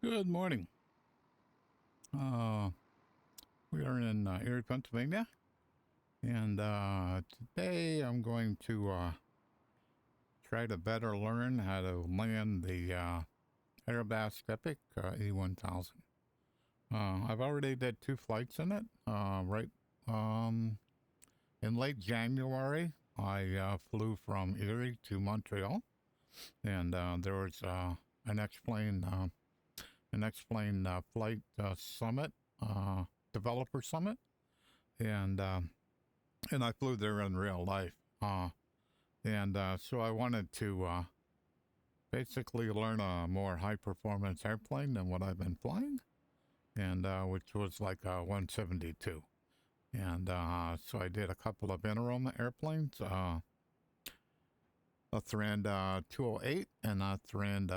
Good morning. We are in Erie, Pennsylvania, and today I'm going to try to better learn how to land the Aerobask Epic E1000. I've already did 2 flights in it. In late January, I flew from Erie to Montreal, and there was an X-plane flight summit, developer summit, and I flew there in real life. So I wanted to basically learn a more high performance airplane than what I've been flying, and which was like a 172. And so I did a couple of interim airplanes, a Thrand 208 and a Thrand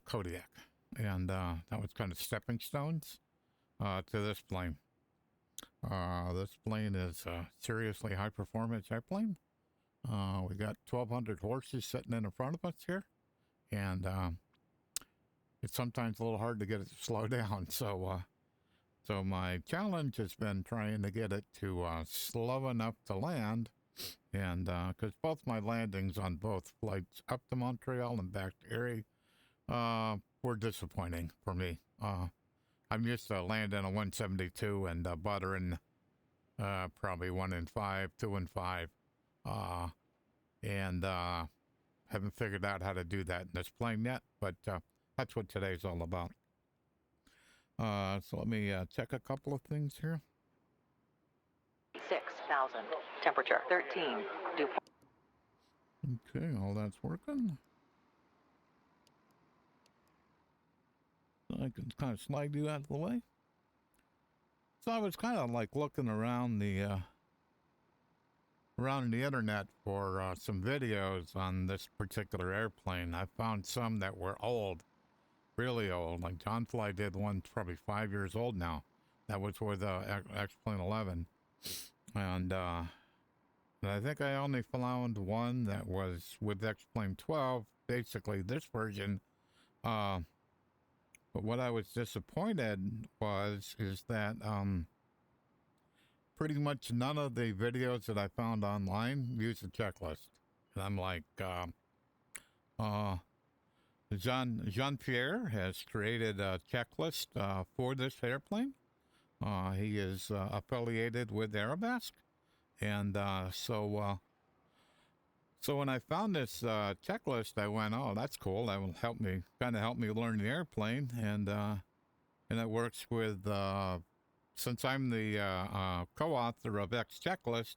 Kodiak. And that was kind of stepping stones to this plane. This plane is a seriously high performance airplane. We got 1,200 horses sitting in front of us here, and it's sometimes a little hard to get it to slow down. So my challenge has been trying to get it to slow enough to land, and because both my landings on both flights up to Montreal and back to Erie were disappointing for me. I'm used to landing a 172 and buttering probably 1 in 5, 2 in 5, and haven't figured out how to do that in this plane yet, but that's what today's all about. So let me check a couple of things here. 6,000. Temperature 13. Dew point. Okay, all that's working. I can kind of slide you out of the way. So I was kind of like looking around the internet for some videos on this particular airplane. I found some that were old, really old. Like John Fly did one probably 5 years old now. That was with X-Plane 11. And I think I only found one that was with X-Plane 12, basically this version. But what I was disappointed is that pretty much none of the videos that I found online use a checklist. And I'm like, Jean-Pierre has created a checklist for this airplane. He is affiliated with Aerobask. And so when I found this checklist, I went, oh, that's cool. That will help me learn the airplane. And it works with, since I'm the co-author of Xchecklist,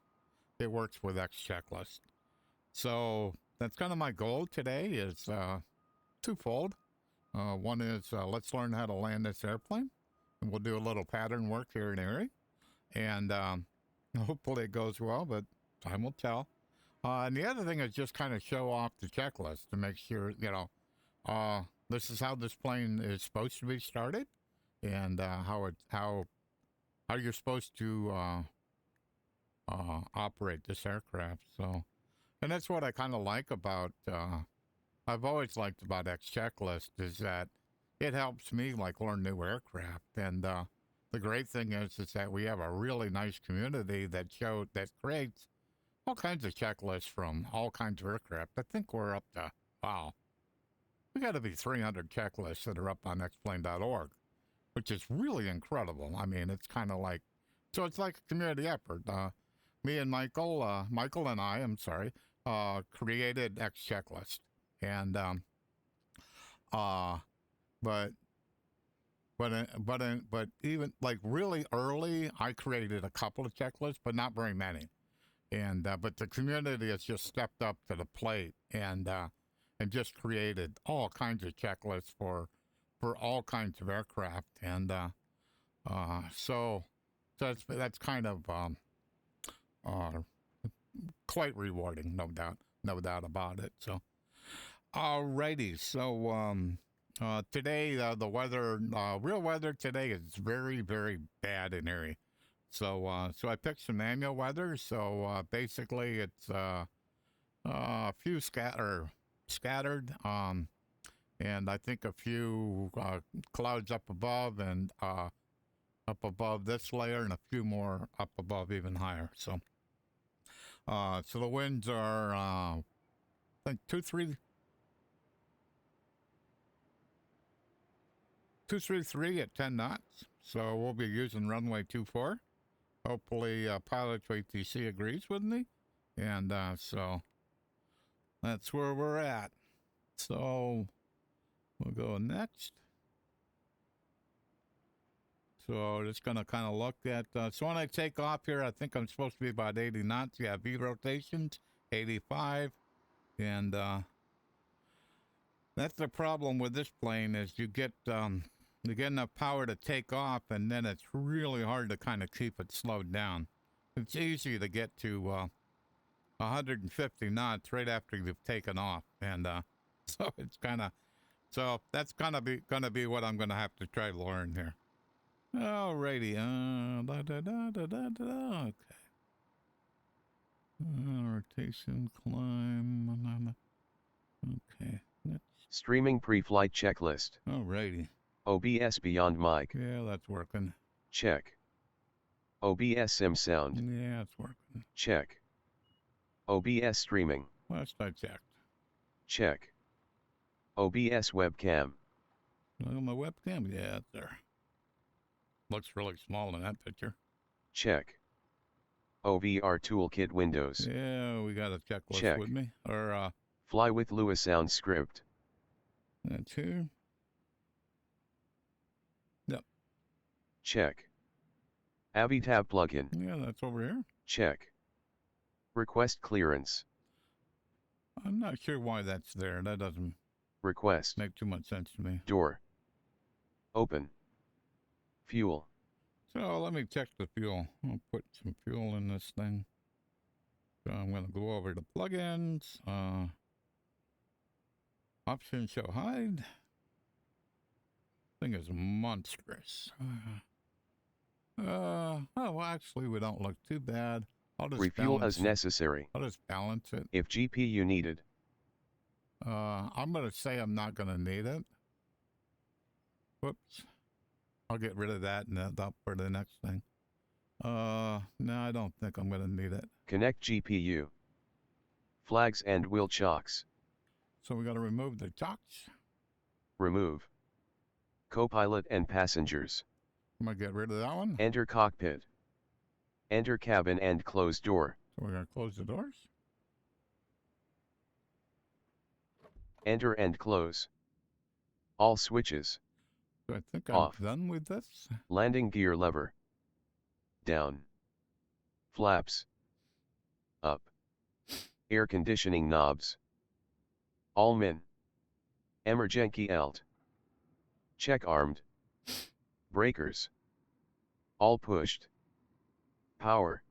it works with Xchecklist. So that's kind of my goal today is twofold. One is let's learn how to land this airplane. And we'll do a little pattern work here in Erie. And hopefully it goes well, but time will tell. And the other thing is just kind of show off the checklist to make sure, this is how this plane is supposed to be started, and how you're supposed to operate this aircraft. So, and that's what I kind of like about, I've always liked about Xchecklist is that it helps me like learn new aircraft. And the great thing is that we have a really nice community that creates all kinds of checklists from all kinds of aircraft. I think we're up to, wow, we got to be 300 checklists that are up on xplane.org, which is really incredible. I mean, it's kind of like, so it's like a community effort. Me and Michael and I, created Xchecklist. And, but even like really early, I created a couple of checklists, but not very many. And but the community has just stepped up to the plate and just created all kinds of checklists for all kinds of aircraft. And so that's kind of quite rewarding, no doubt about it. So, alrighty. So today the weather, real weather today is very, very bad in Erie. So I picked some annual weather. So basically, it's a few scattered, and I think a few clouds up above, and up above this layer, and a few more up above even higher. So so the winds are I think 233 at 10 knots. So we'll be using runway 24. Hopefully pilot ATC agrees with me, and so that's where we're at. So we'll go next. So just going to kind of look at, so when I take off here, I think I'm supposed to be about 80 knots. Yeah, V rotations, 85. And that's the problem with this plane is you get enough power to take off, and then it's really hard to kind of keep it slowed down. It's easy to get to 150 knots right after you've taken off. And so it's kind of, so that's going to be what I'm going to have to try to learn here. Alrighty, okay. Rotation, climb, okay. Streaming pre-flight checklist. Alrighty. OBS Beyond Mic. Yeah, that's working. Check. OBS Sim Sound. Yeah, it's working. Check. OBS Streaming. Last I checked. Check. OBS Webcam. Look at my webcam. Yeah, it's there. Looks really small in that picture. Check. OVR Toolkit Windows. Yeah, we got a checklist Check. with me. Or, Fly with Lewis Sound Script. that's here. Yep. Check. Avitab plugin. Yeah, that's over here. Check. Request clearance. I'm not sure why that's there. That doesn't Request. make too much sense to me. Door. Open. Fuel. So let me check the fuel. I'll put some fuel in this thing. So I'm going to go over to plugins. Option show hide. Thing is monstrous. Oh, well, actually, we don't look too bad. I'll just Refuel balance as necessary. I'll just balance it. If GPU needed. I'm going to say I'm not going to need it. Whoops. I'll get rid of that and that up for the next thing. No, I don't think I'm going to need it. Connect GPU. Flags and wheel chocks. So we got to remove the chocks. Remove. Copilot and passengers. I'm going to get rid of that one. Enter cockpit. Enter cabin and close door. So we're going to close the doors. Enter and close. All switches. So I think I'm Off. done with this. Landing gear lever. Down. Flaps. Up. Air conditioning knobs. All min. Emergency alt. Check armed. Breakers. All pushed. Power.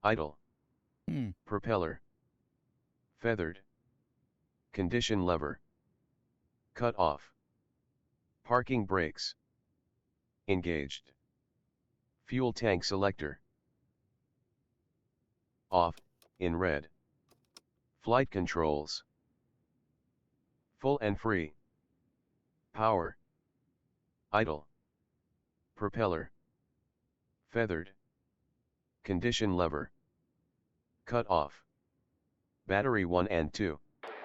Idle. Propeller. Feathered. Condition lever. Cut off. Parking brakes. Engaged. Fuel tank selector. Off, in red. Flight controls. Full and free. Power. Idle. Propeller. Feathered. Condition lever. Cut off. Battery 1 and 2.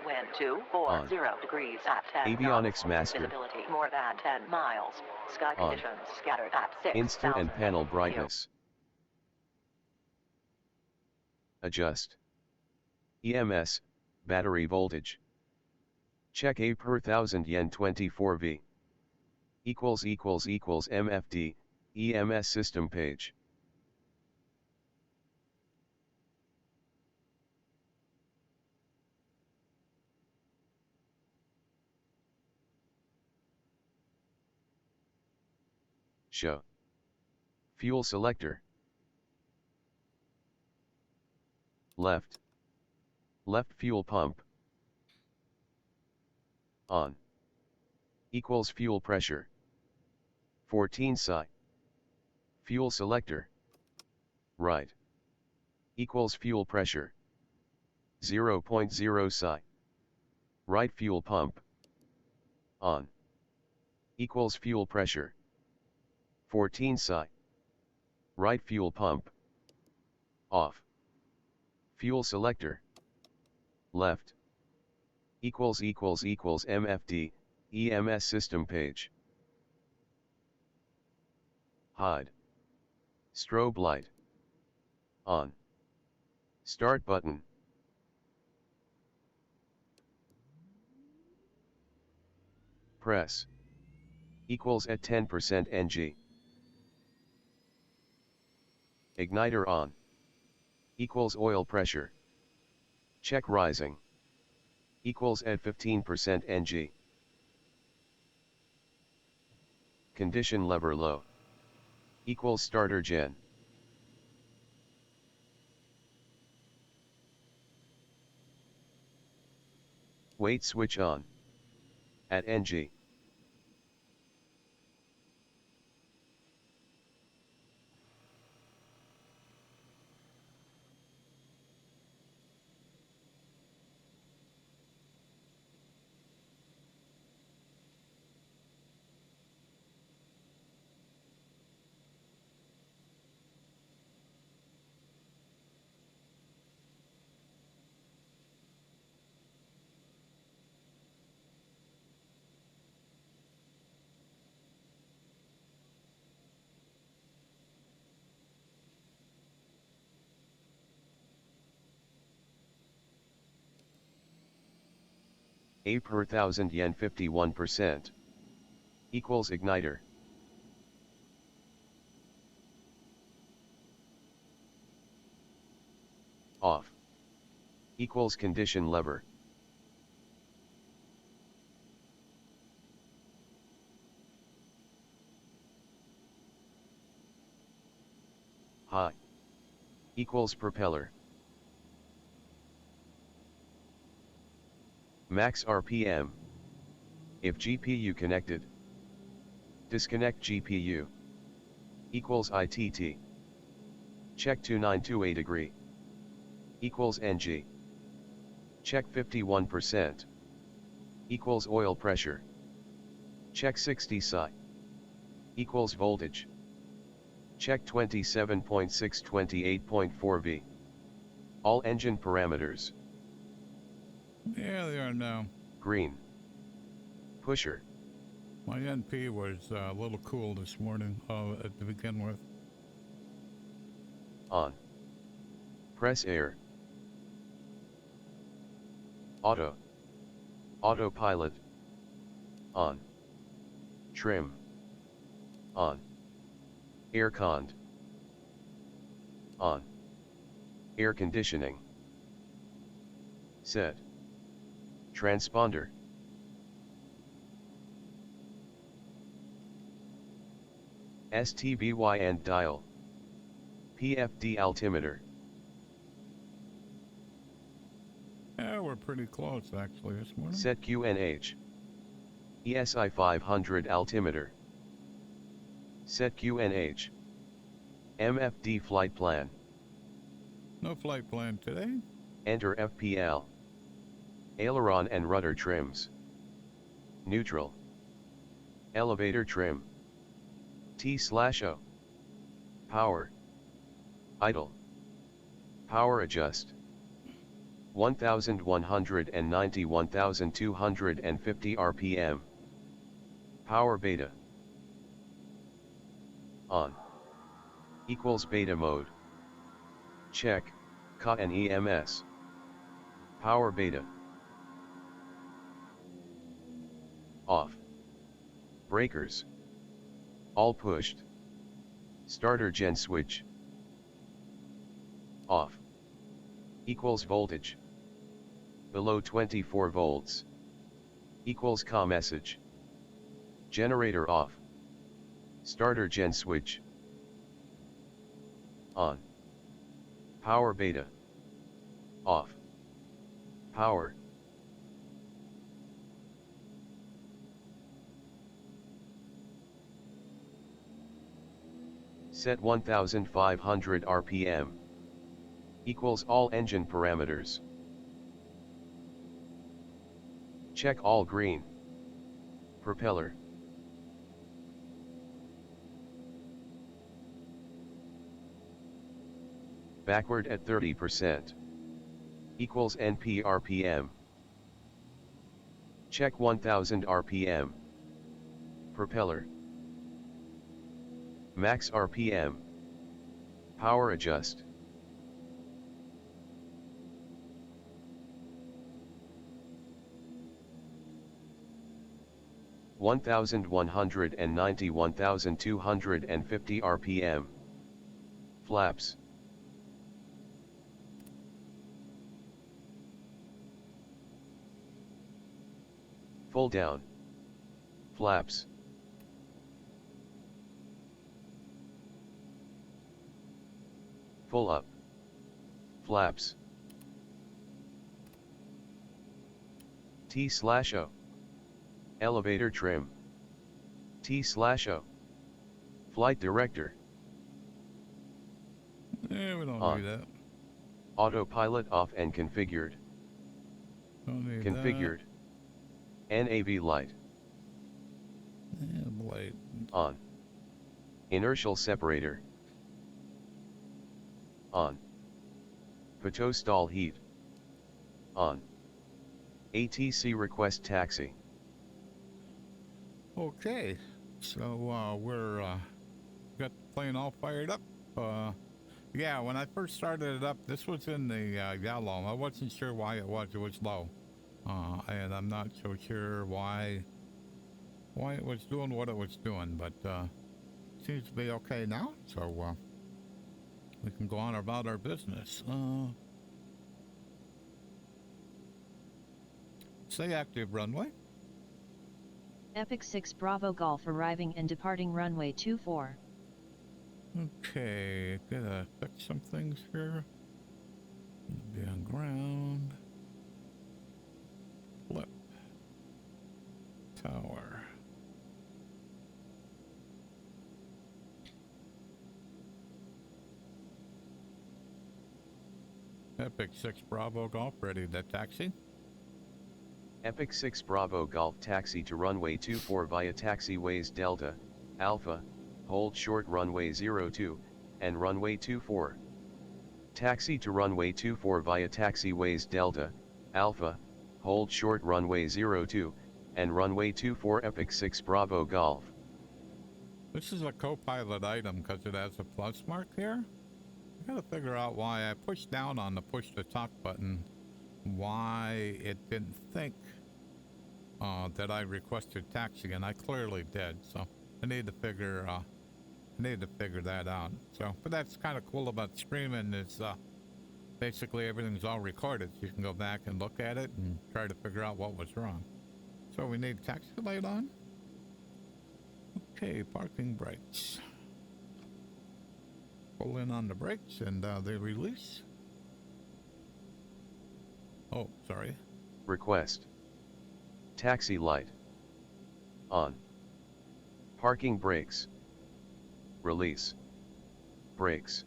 Wind 240 degrees at 10 Avionics knots. master. Visibility more than 10 miles. Sky On. conditions scattered at 6,000. Instant and panel brightness. Adjust. EMS, battery voltage. Check A per 1000 yen 24V. MFD, EMS system page. Show. Fuel selector. Left. Left fuel pump. On. Equals fuel pressure. 14 psi. Fuel selector. right, equals fuel pressure, 0.0 psi, right fuel pump, on, equals fuel pressure, 14 psi, right fuel pump, off, fuel selector, left, equals MFD, EMS system page, hide, strobe light, on, start button, press, equals at 10% NG, igniter on, equals oil pressure, check rising, equals at 15% NG, condition lever low, equals starter gen, weight switch on, at NG, A per 1000 yen 51%, equals igniter, off, equals condition lever, high, equals propeller, max RPM, if GPU connected, disconnect GPU, equals ITT, check 2928 degree, equals NG, check 51%, equals oil pressure, check 60 psi, equals voltage, check 27.6 28.4 V, all engine parameters, Yeah, they are now. green, pusher, My NP was a little cool this morning to begin with. on, press air, auto, autopilot, on, trim, on, air cond, on, air conditioning, set, transponder, STBY and dial, PFD altimeter, Yeah, we're pretty close actually this morning. set QNH, ESI 500 altimeter, set QNH, MFD flight plan, No flight plan today. enter FPL, aileron and rudder trims, neutral, elevator trim, T/O, power, idle, power adjust, 1190 1250 RPM, power beta, on, equals beta mode, check, CA and EMS, power beta, off, breakers, all pushed, starter gen switch, off, equals voltage, below 24 volts, equals CA message, generator off, starter gen switch, on, power beta, off, power, Set 1500 RPM. Equals all engine parameters. Check all green. Propeller. Backward at 30%. Equals NP RPM. Check 1000 RPM. Propeller. Max RPM. Power adjust. (1190 1250 RPM). Flaps. Full down. Flaps. Full up. Flaps. T/O. Elevator trim. T/O. Flight director. Yeah, we don't On. need that. Autopilot off and configured. Don't need Configured. NAV light. that. Yeah, blade. On. Inertial separator. On. Pitot stall heat. On. ATC request taxi. Okay, so we're got the plane all fired up. Yeah, when I first started it up, this was in the yellow. I wasn't sure why it was. It was low, and I'm not so sure why it was doing what it was doing. But seems to be okay now. So we can go on about our business. Say active runway. Epic 6 Bravo Golf arriving and departing runway 24. Okay, gotta fix some things here. Be on ground. Flip. Tower. Epic 6 Bravo Golf ready to taxi. Epic 6 Bravo Golf taxi to runway 24 via taxiways Delta, Alpha, hold short runway 02, and runway 24. Taxi to runway 24 via taxiways Delta, Alpha, hold short runway 02, and runway 24 Epic 6 Bravo Golf. This is a co-pilot item because it has a plus mark here. I gotta figure out why I pushed down on the push to talk button, why it didn't think that I requested taxi, and I clearly did. So I need to figure that out. So, but that's kind of cool about streaming is basically everything's all recorded. So you can go back and look at it and try to figure out what was wrong. So we need taxi light on. Okay, parking brakes. Pull in on the brakes and they release. Oh, sorry. Request. Taxi light. On. Parking brakes. Release. Brakes.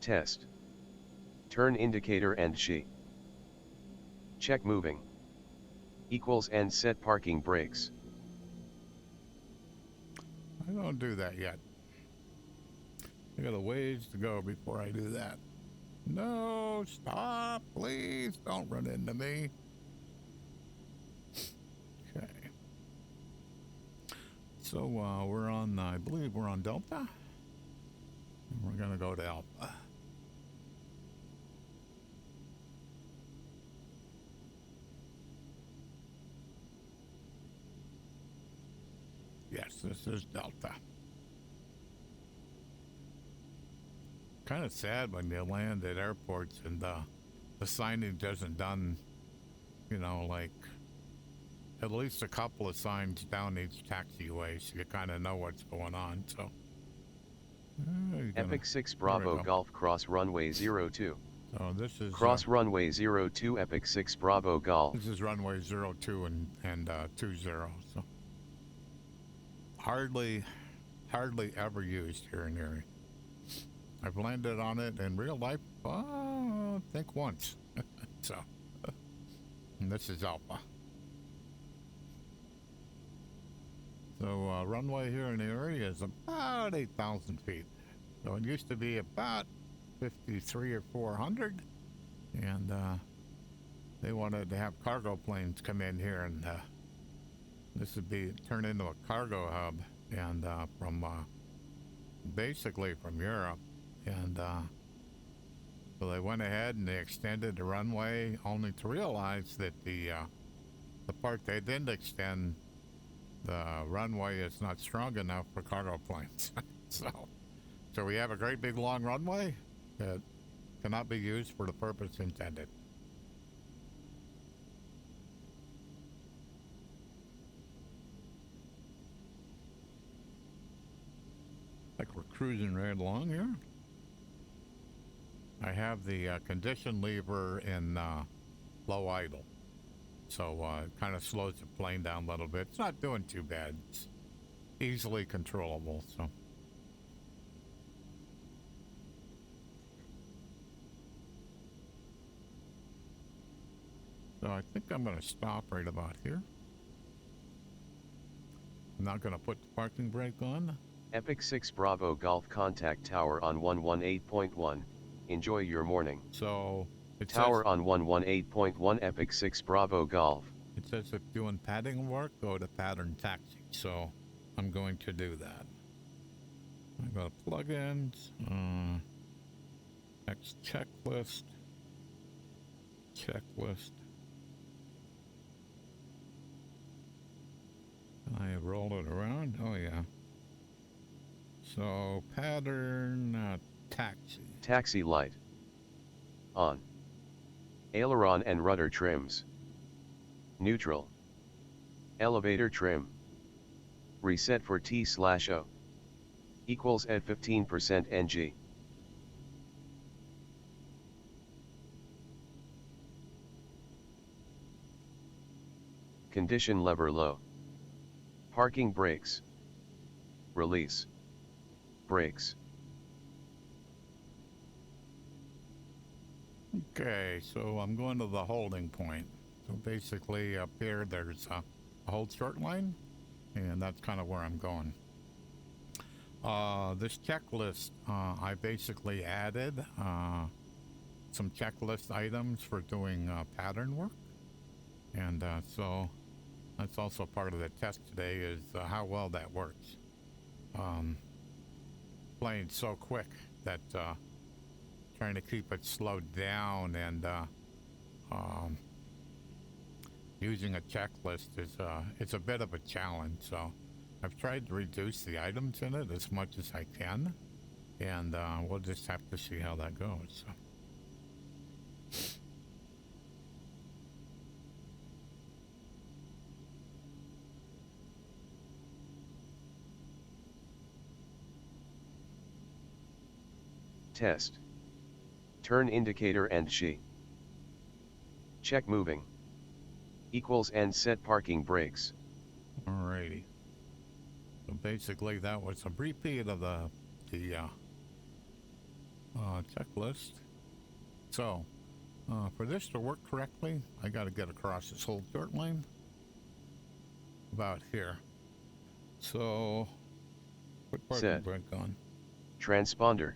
Test. Turn indicator and she. Check moving. Equals and set parking brakes. I don't do that yet. I got a ways to go before I do that. No, stop, please. Don't run into me. Okay. So we're on, I believe we're on Delta. And we're gonna go to Alpha. Yes, this is Delta. Kind of sad when you land at airports and the signage isn't done, you know, like at least a couple of signs down each taxiway so you kind of know what's going on. So Epic 6 Bravo Golf cross runway 02. So this is cross runway 02 Epic 6 Bravo Golf. This is runway 02 and 20. So hardly hardly ever used here in Erie. I've landed on it in real life, I think once. So, and this is Alpha. So runway here in Erie is about 8,000 feet. So it used to be about 53 or 400, and they wanted to have cargo planes come in here, and this would be turned into a cargo hub, and from basically from Europe, and so they went ahead and they extended the runway, only to realize that the part they didn't extend, the runway is not strong enough for cargo planes. So we have a great big long runway that cannot be used for the purpose intended. Like we're cruising right along here. I have the condition lever in low idle. So it kind of slows the plane down a little bit. It's not doing too bad. It's easily controllable, so. So I think I'm going to stop right about here. I'm not going to put the parking brake on. Epic 6 Bravo Golf contact tower on 118.1. Enjoy your morning. So Tower on 118.1 Epic 6 Bravo Golf. It says if doing padding work, go to pattern taxi. So I'm going to do that. I go to plugins, Xchecklist, checklist. I roll it around. Oh yeah. So pattern taxi. Taxi light. On. Aileron and rudder trims. Neutral. Elevator trim. Reset for T/O. Equals at 15% NG. Condition lever low. Parking brakes. Release. Brakes. Okay, so I'm going to the holding point. So basically up here there's a hold short line, and that's kind of where I'm going. This checklist, I basically added some checklist items for doing pattern work, and so that's also part of the test today, is how well that works. Playing so quick that trying to keep it slowed down and using a checklist is it's a bit of a challenge. So I've tried to reduce the items in it as much as I can, and we'll just have to see how that goes. So. Test. Turn indicator and she. Check moving. Equals and set parking brakes. Alrighty. So basically that was a repeat of the checklist. So for this to work correctly, I got to get across this whole short line about here. So put parking brake on. Transponder.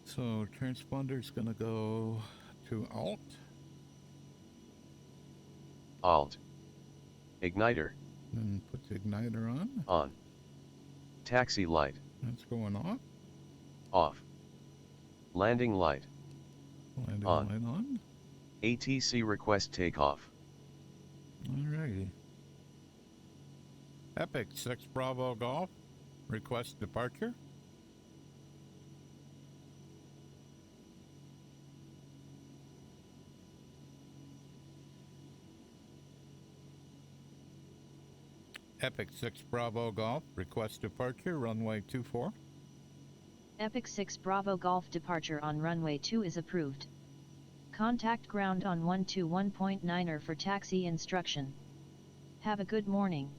So transponder's gonna go to Alt. Alt. Igniter. And put the igniter on. On. Taxi light. That's going off. Off. Landing light. Landing on. light on. ATC request takeoff. Alrighty. Epic 6 Bravo Golf. Request departure. Epic 6 Bravo Golf, request departure, runway 24. Epic 6 Bravo Golf departure on runway 2 is approved. Contact ground on 121.9er for taxi instruction. Have a good morning.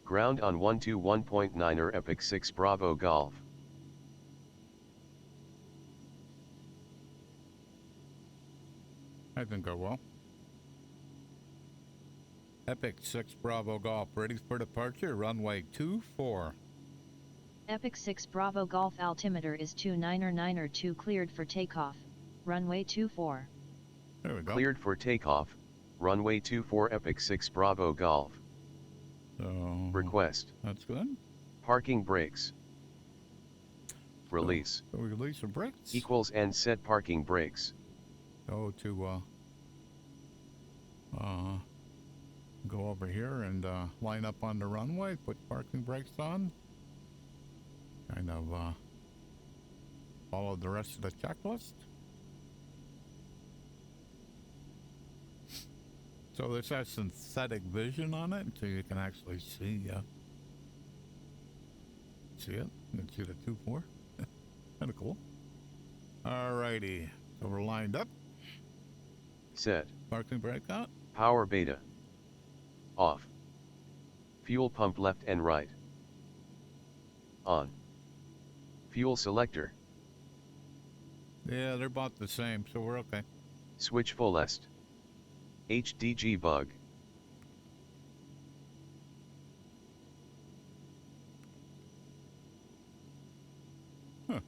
Ground on 121.9er Epic 6 Bravo Golf. That didn't go well. Epic 6 Bravo Golf, ready for departure, runway 24. Epic 6 Bravo Golf altimeter is 299er2 cleared for takeoff, runway 24. There we go. Cleared for takeoff, runway 24 Epic 6 Bravo Golf. So, Request. that's good. Parking brakes. Release. So we release the brakes. Equals and set parking brakes. Go to, go over here and, line up on the runway, put parking brakes on. Kind of, follow the rest of the checklist. So this has synthetic vision on it, so you can actually see, see it. You can see the 2-4. Kind of cool. Alrighty, so we're lined up. Set. Parking brake out. Power beta. Off. Fuel pump left and right. On. Fuel selector. Yeah, they're about the same, so we're okay. Switch fullest. HDG bug. Huh.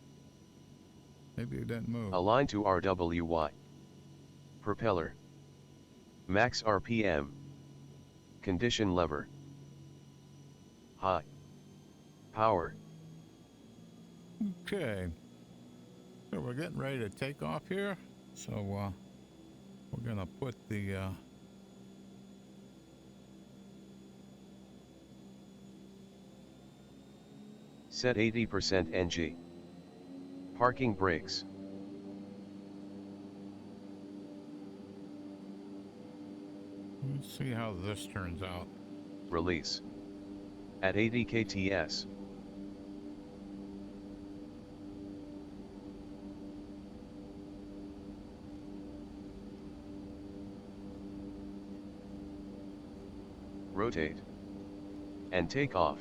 Maybe it didn't move. Align to RWY. Propeller. Max RPM. Condition lever. High. Power. Okay. So we're getting ready to take off here. So, we're gonna put the, Set 80% NG. Parking brakes. let's see how this turns out. Release. At 80 kts. Rotate. And take off.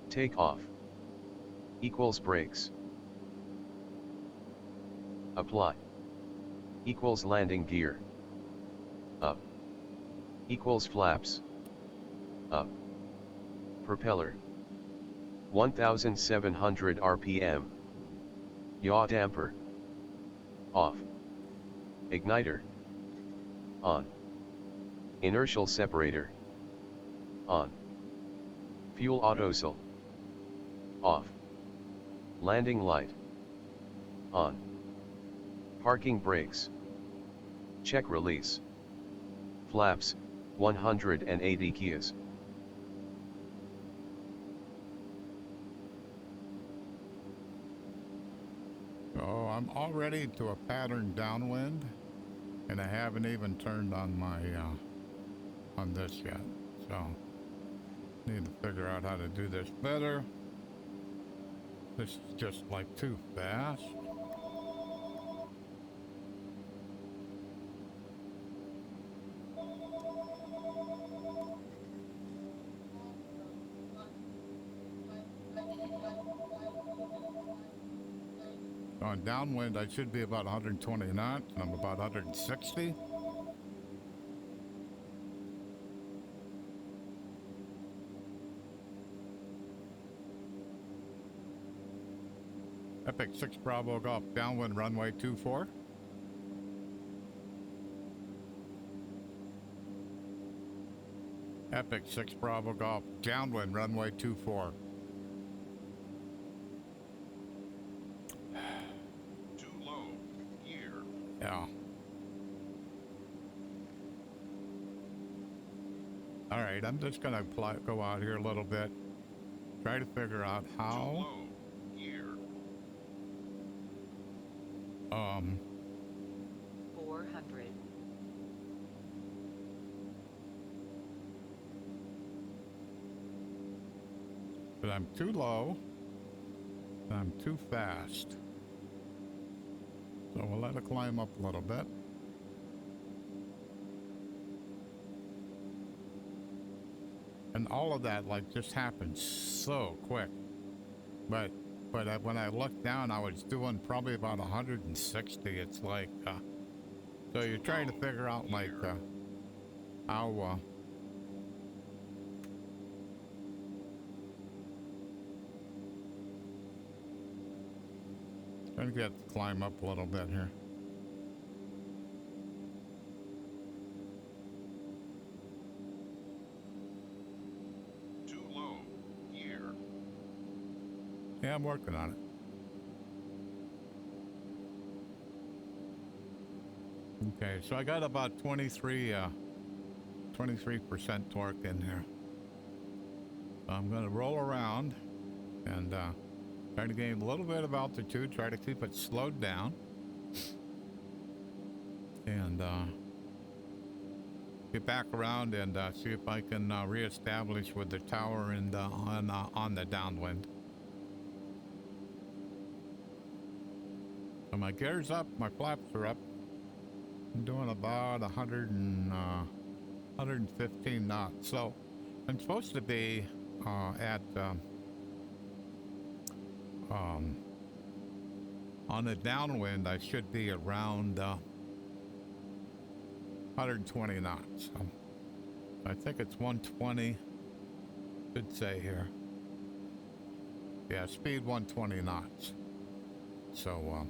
Take off. Equals brakes. Apply. Equals landing gear. Up. Equals flaps. Up. Propeller. 1700 RPM. Yaw damper. Off. Igniter. On. Inertial separator. On. Fuel autosol. Off. Landing light. On. Parking brakes. Check release. Flaps, 180 keys. So I'm already to a pattern downwind, and I haven't even turned on my, on this yet. So, need to figure out how to do this better. This is just like too fast. On downwind, I should be about 120 knots, and I'm about 160. Epic 6 Bravo Golf, downwind runway 24. Epic 6 Bravo Golf, downwind runway 24. Yeah. All right, I'm just gonna go out here a little bit, try to figure out how. 400. But I'm too low, and I'm too fast. So we'll let it climb up a little bit. And and all of that like just happened so quick. But when I looked down, I was doing probably about 160. It's like so you're trying to figure out like how trying to get to climb up a little bit here. Too low. Gear. Yeah, I'm working on it. Okay, so I got about 23% torque in here. So I'm going to roll around and try to gain a little bit of altitude, try to keep it slowed down. And get back around and see if I can reestablish with the tower and on the downwind. So my gear's up, my flaps are up. I'm doing about 115 knots. So I'm supposed to be at on the downwind. I should be around 120 knots. So I think it's 120. Should say here. Yeah, speed 120 knots. So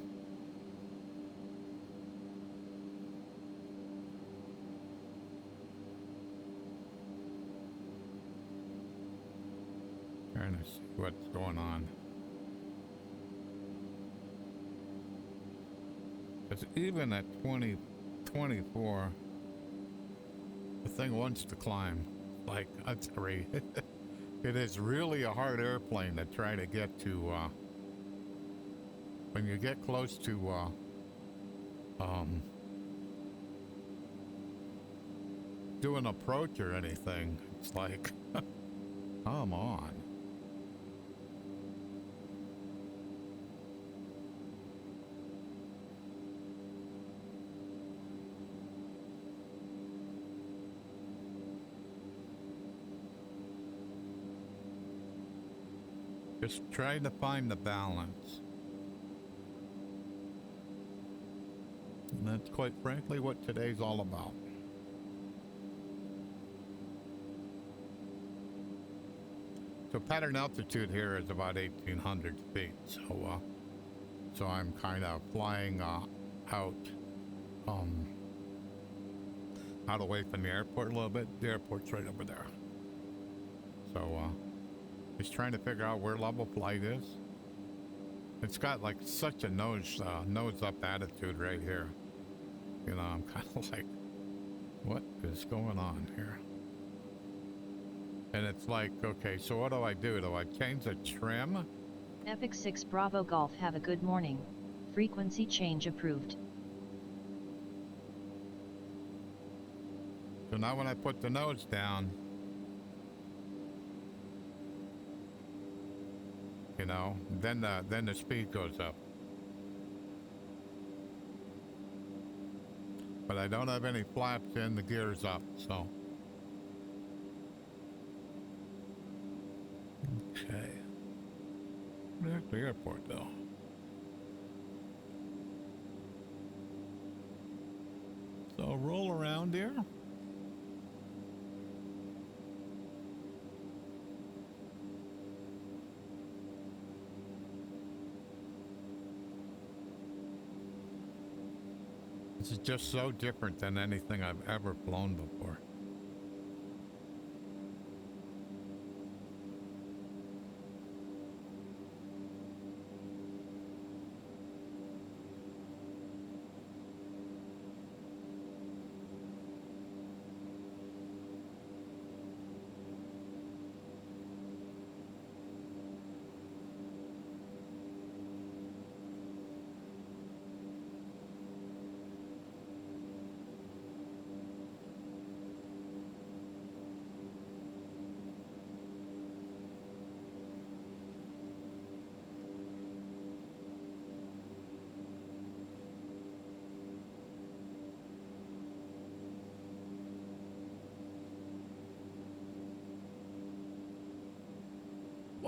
trying to see what's going on. Because even at 24, the thing wants to climb like a 3. It is really a hard airplane to try to get to. When you get close to do an approach or anything, it's like, come on. Just trying to find the balance. And that's quite frankly what today's all about. So pattern altitude here is about 1,800 feet. So I'm kind of flying out away from the airport a little bit. The airport's right over there. So just trying to figure out where level flight is. It's got like such a nose up attitude right here. You know, I'm kind of like, what is going on here? And it's like, okay, so what do I do? Do I change the trim? Epic 6 Bravo Golf, have a good morning. Frequency change approved. So now when I put the nose down, you know, then the speed goes up. But I don't have any flaps in, the gear's up, so. Okay. There's the airport though. So roll around here. This is just so different than anything I've ever flown before.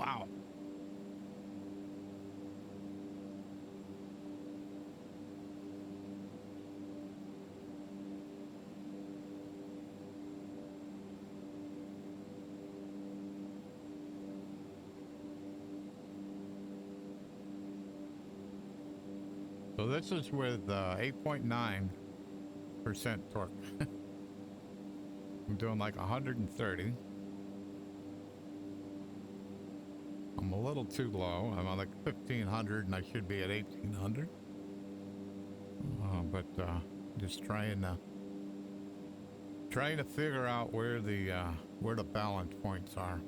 Wow. So this is with 8.9% torque. I'm doing like 130. I'm a little too low. I'm on like 1500 and I should be at 1800. But just trying to figure out where the balance points are.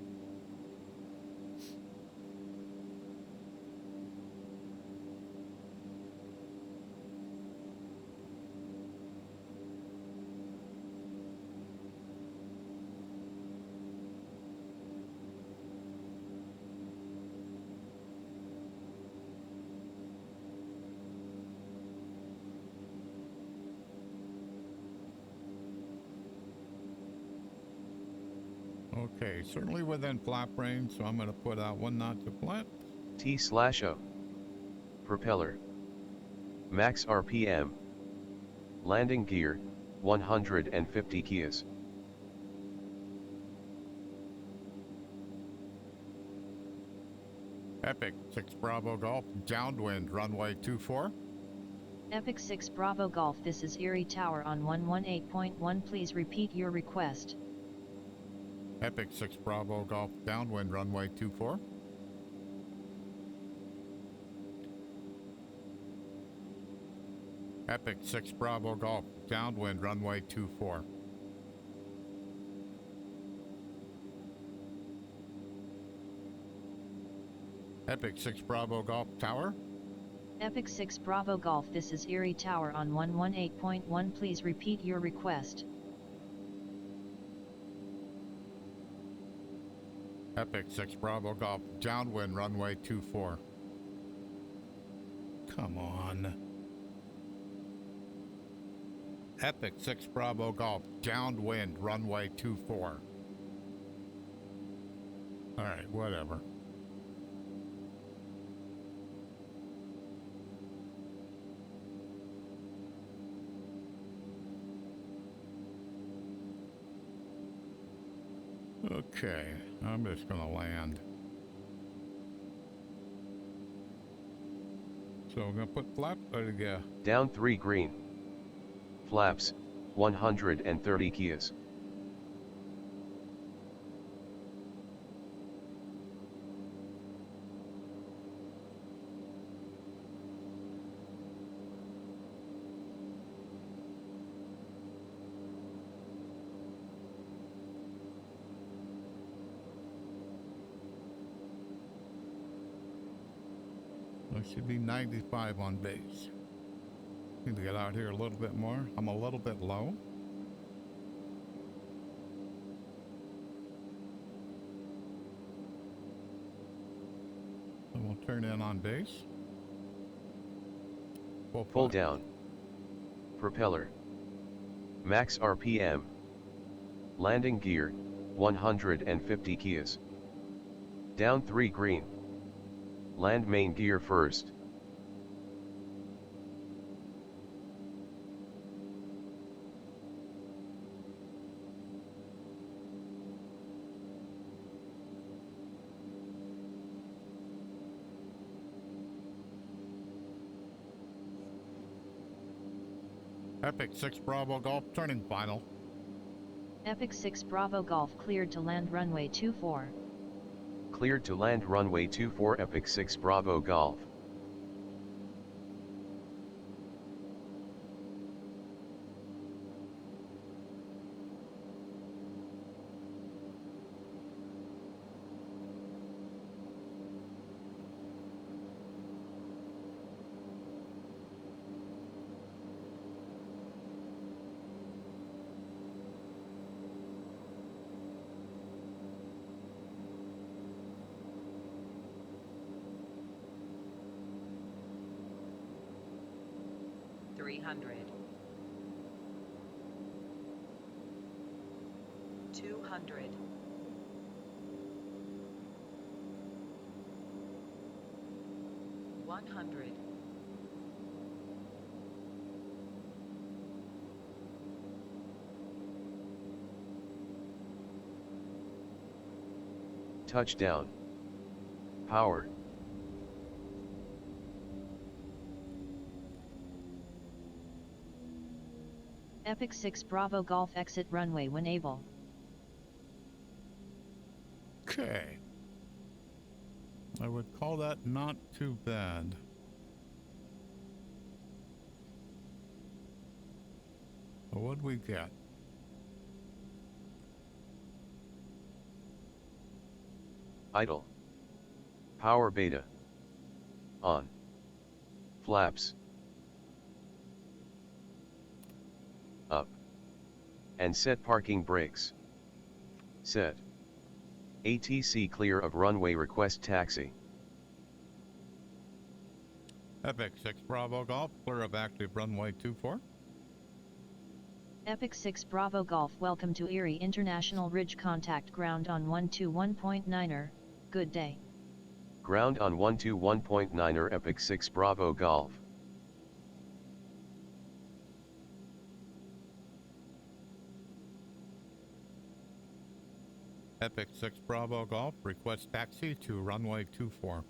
Okay, certainly within flap range, so I'm going to put out 1 knot to flap. T/O. Propeller. Max RPM. Landing gear, 150 Ks. Epic 6 Bravo Golf, downwind, runway 24. Epic 6 Bravo Golf, this is Erie Tower on 118.1, please repeat your request. Epic 6 Bravo Golf, downwind, runway 24. Epic 6 Bravo Golf, downwind, runway 24. Epic 6 Bravo Golf, tower. Epic 6 Bravo Golf, this is Erie Tower on 118.1, please repeat your request. Epic 6 Bravo Golf, downwind, runway 24. Come on. Epic 6 Bravo Golf, downwind, runway 24. Alright, whatever. Okay, I'm just gonna land. So I'm gonna put flap, Down 3 green. Flaps, 130 Ks. I should be 95 on base. Need to get out here a little bit more. I'm a little bit low. So we'll turn in on base. Pull down. Propeller. Max RPM. Landing gear, 150 Ks. Down 3 green. Land main gear first. Epic 6 Bravo Golf, turning final. Epic 6 Bravo Golf cleared to land runway 24. Cleared to land runway 24 Epic 6 Bravo Golf. 100. Touchdown. Power. Epic 6 Bravo Golf exit runway when able. Okay. I would call that not too bad. So what'd we get? Idle. Power beta. On. Flaps. Up. And set parking brakes. Set. ATC clear of runway request taxi. Epic 6 Bravo Golf, clear of active runway 24. Epic 6 Bravo Golf, welcome to Erie International Ridge, contact ground on 121.9er, good day. Ground on 121.9er Epic 6 Bravo Golf. Epic 6 Bravo Golf, request taxi to runway 24.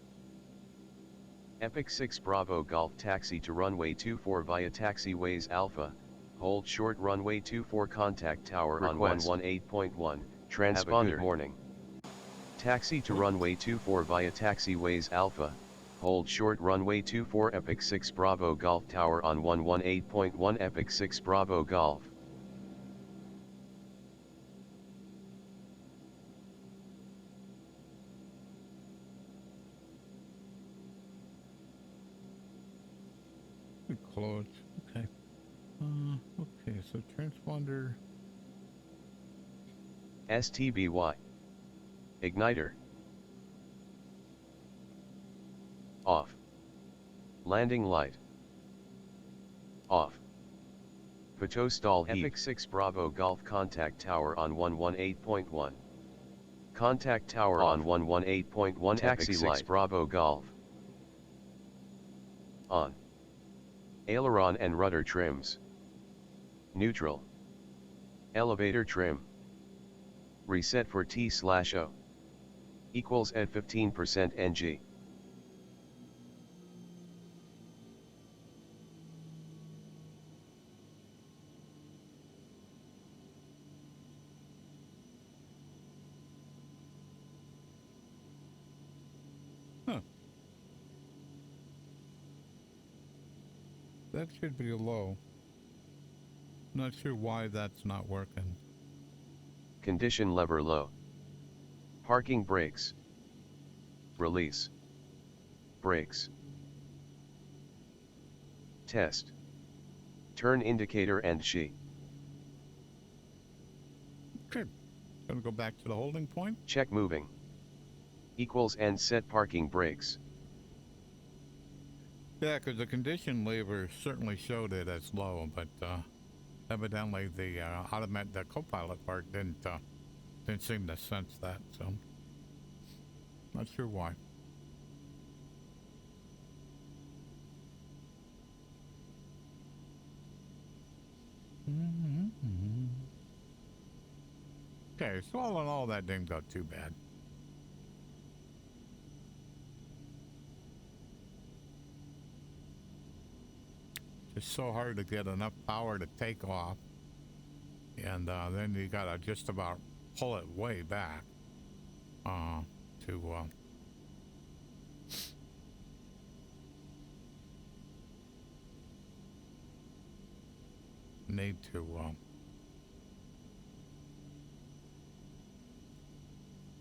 Epic 6 Bravo Golf taxi to runway 24 via taxiways Alpha, hold short runway 24 contact tower Request. on 118.1, Transponder. have a good morning. Taxi to runway 24 via taxiways Alpha, hold short runway 24 Epic 6 Bravo Golf tower on 118.1 Epic 6 Bravo Golf. Close. Okay. Okay, so transponder. STBY. Igniter. Off. Landing light. Off. Pitot stall heat. Epic 6 Bravo Golf contact tower on 118.1. Contact tower Off. on 118.1 Taxi Epic 6 light. Bravo Golf. On. Aileron and rudder trims. Neutral. Elevator trim. Reset for T/O. Equals at 15% NG. Huh. That should be low. Not sure why that's not working. Condition lever low. Parking brakes. Release. Brakes. Test. Turn indicator and she. Okay. Gonna go back to the holding point. Check moving. Equals and set parking brakes. Yeah, because the condition lever certainly showed it as low, but evidently the the co-pilot part didn't seem to sense that, so not sure why. Okay, so all in all, that didn't go too bad. It's so hard to get enough power to take off, and then you gotta just about pull it way back to need to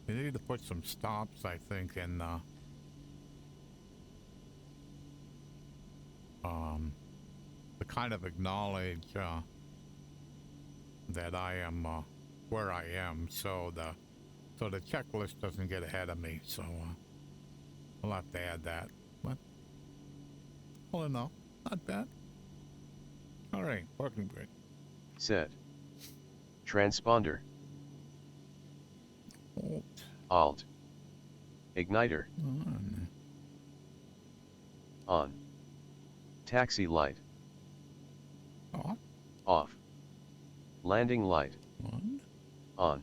you need to put some stops, I think, in to kind of acknowledge that I am where I am, so the checklist doesn't get ahead of me. So I'll have to add that. But all in all, not bad. All right, parking brake. Set. Transponder. Alt. Alt. Igniter. On. On. Taxi light. Off. Off. Landing light. On. On.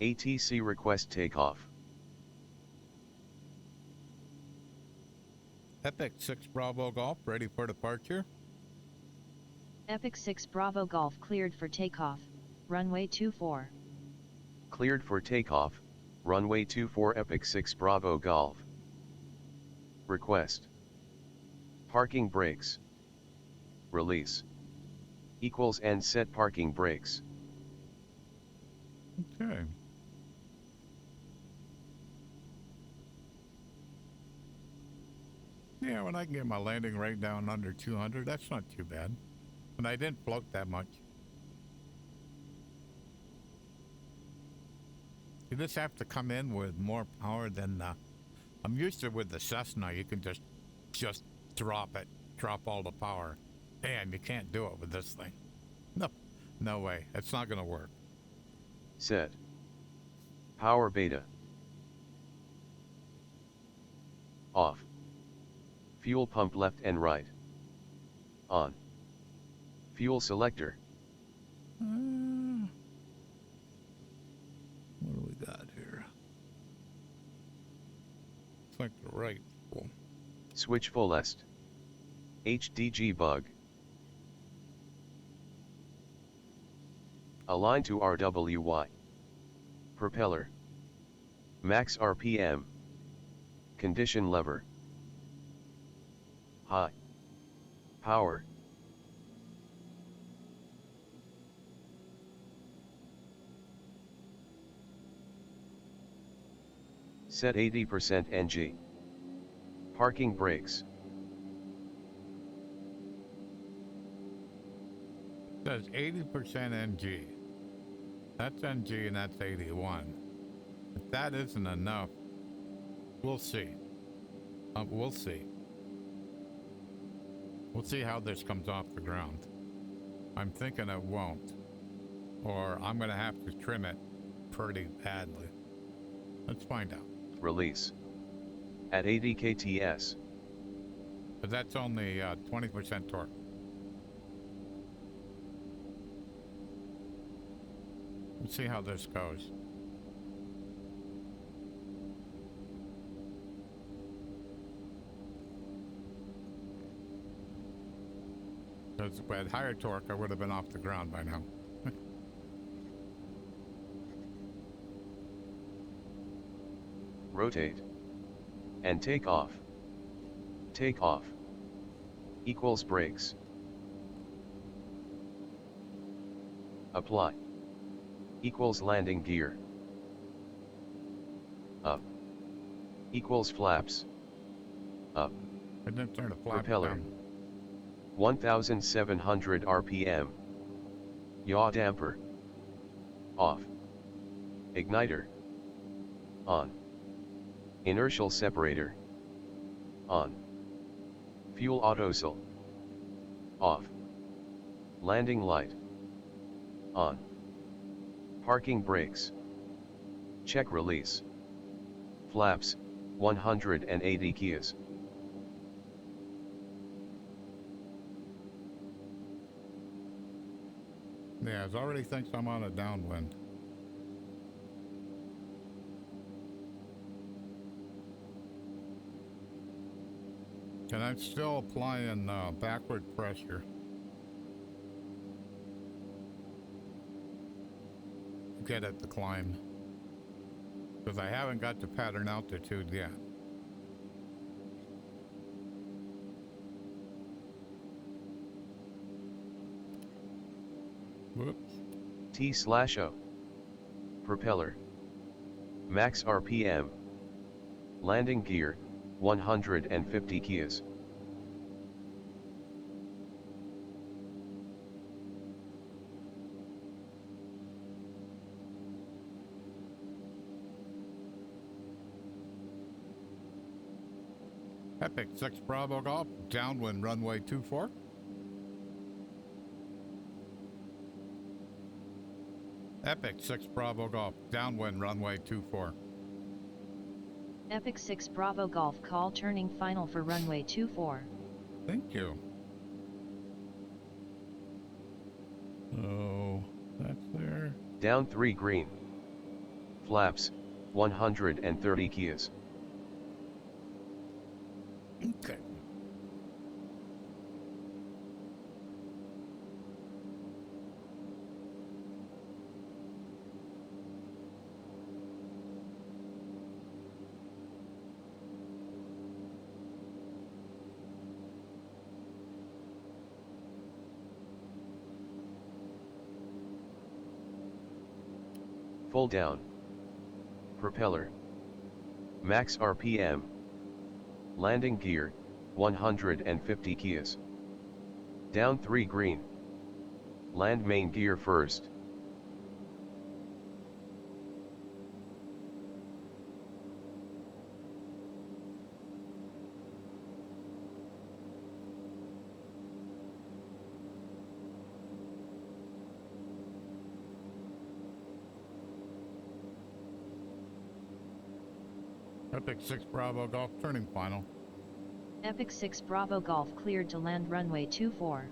ATC request takeoff. Epic 6 Bravo Golf ready for departure. Epic 6 Bravo Golf cleared for takeoff, runway 24. Cleared for takeoff, runway 24 Epic 6 Bravo Golf. Request. Parking brakes. Release. Equals and set parking brakes. Okay. Yeah, when I can get my landing rate down under 200, that's not too bad. And I didn't float that much. You just have to come in with more power than I'm used to with the Cessna. You can just drop it, drop all the power. And you can't do it with this thing. No way. It's not going to work. Set. Power beta. Off. Fuel pump left and right. On. Fuel selector. What do we got here? It's like the right. Cool. Switch fullest. HDG bug. Align to RWY. Propeller. Max RPM. Condition lever. High. Power. Set 80% NG. Parking brakes. Says 80% NG. That's NG and that's 81. If that isn't enough, we'll see. We'll see. We'll see how this comes off the ground. I'm thinking it won't. Or I'm going to have to trim it pretty badly. Let's find out. Release. At 80 kts. But that's only 20% torque. Let's see how this goes. Because at higher torque, I would have been off the ground by now. Rotate. And take off. Take off. Equals brakes. Apply. Equals landing gear. Up. Equals flaps. Up. I didn't turn the flap Propeller. down. 1700 RPM. Yaw damper. Off. Igniter. On. Inertial separator. On. Fuel autosol. Off. Landing light. On. Parking brakes. Check release. Flaps, 180 keys. Yeah, it already thinks I'm on a downwind. And I'm still applying backward pressure. Get it to climb. Because I haven't got to pattern altitude yet. Whoops. T/O. Propeller. Max RPM. Landing gear, 150 keys. Epic 6 Bravo Golf, downwind runway 24. Epic 6 Bravo Golf, downwind runway 24. Epic 6 Bravo Golf call turning final for runway 24. Thank you. So that's there. Down 3 green. Flaps, 130 keys. Okay. Full down. Propeller. Max RPM. Landing gear, 150 keys. Down 3 green. Land main gear first. Epic 6 Bravo Golf turning final. Epic 6 Bravo Golf cleared to land runway 24.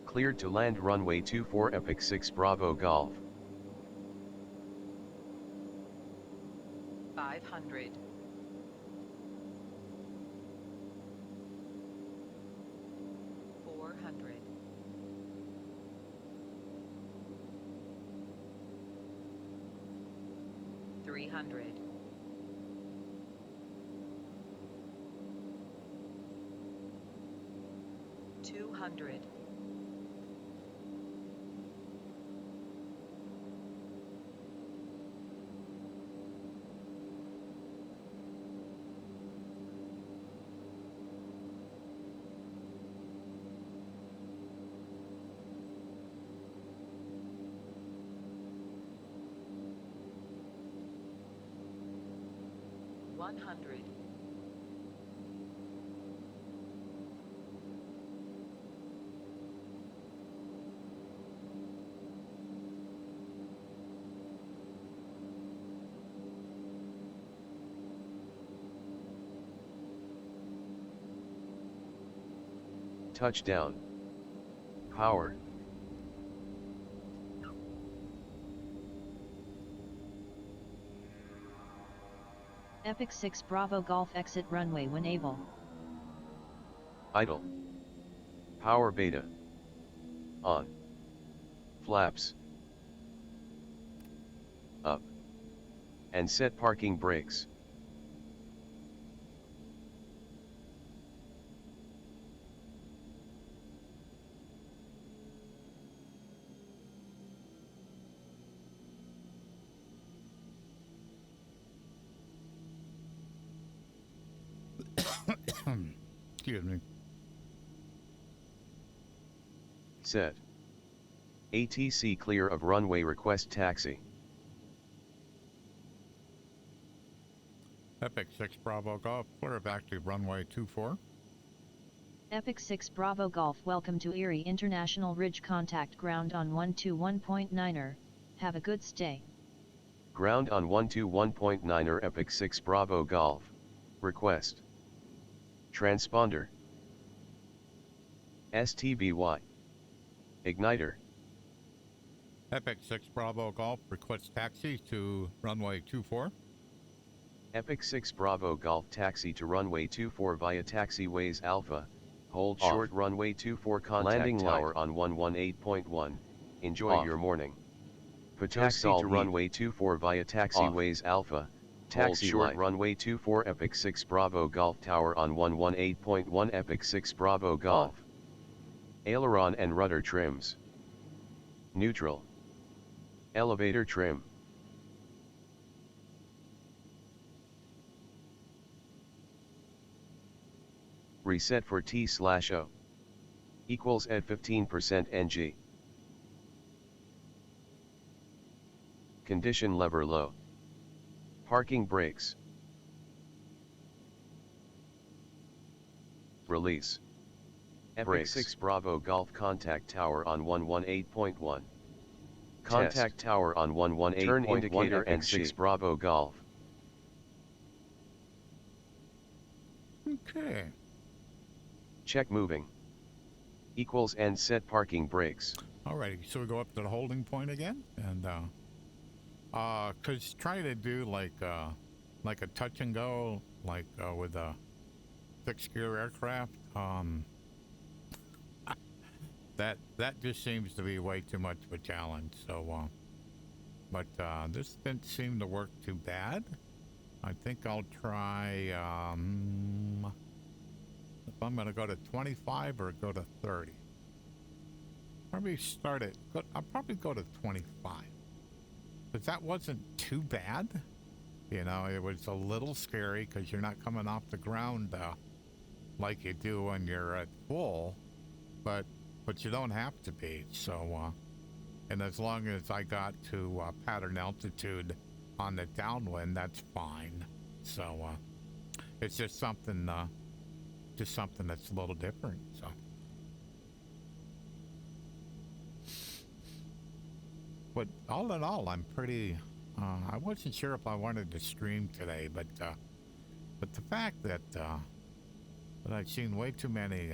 Cleared to land runway 24 Epic 6 Bravo Golf. 500. 400. 300. 200. 100. 200. Touchdown. Power. Epic 6 Bravo Golf exit runway when able. Idle. Power beta. On. Flaps. Up. And set parking brakes. Excuse me. Set. ATC clear of runway request taxi. Epic 6 Bravo Golf clear back to runway 24. Epic 6 Bravo Golf welcome to Erie International Ridge contact ground on 121.9er, have a good stay. Ground on 121.9er Epic 6 Bravo Golf. Request. Transponder. STBY. Igniter. Epic 6 Bravo Golf requests taxi to runway 24. Epic 6 Bravo Golf taxi to runway 24 via taxiways Alpha. Hold Off. short runway 24 contact Landing tower light. on 118.1. Enjoy Off. your morning. Taxi Taxi to to heat. runway 24 via taxiways Alpha. Taxi short light. runway 24 Epic 6 Bravo Golf Tower on 118.1 Epic 6 Bravo Golf. Aileron and rudder trims. Neutral. Elevator trim. Reset for T/O. Equals at 15% NG. Condition lever low. Parking brakes. Release. Epic Brakes. 6 Bravo Golf contact tower on 118.1. Contact tower on 118.1 Turn indicator Epic 6 NG. Bravo Golf. Okay. Check moving. Equals and set parking brakes. Alrighty, so we go up to the holding point again, and cause trying to do like a touch and go, like with a fixed gear aircraft, that just seems to be way too much of a challenge. So, but this didn't seem to work too bad. I think I'll try. If I'm gonna go to 25 or go to 30. Probably start at. I'll probably go to 25. But that wasn't too bad. You know, it was a little scary because you're not coming off the ground like you do when you're at full, but you don't have to be. So, and as long as I got to pattern altitude on the downwind, that's fine. So, it's just something that's a little different. So. But all in all, I'm pretty. I wasn't sure if I wanted to stream today, but the fact that I've seen way too many.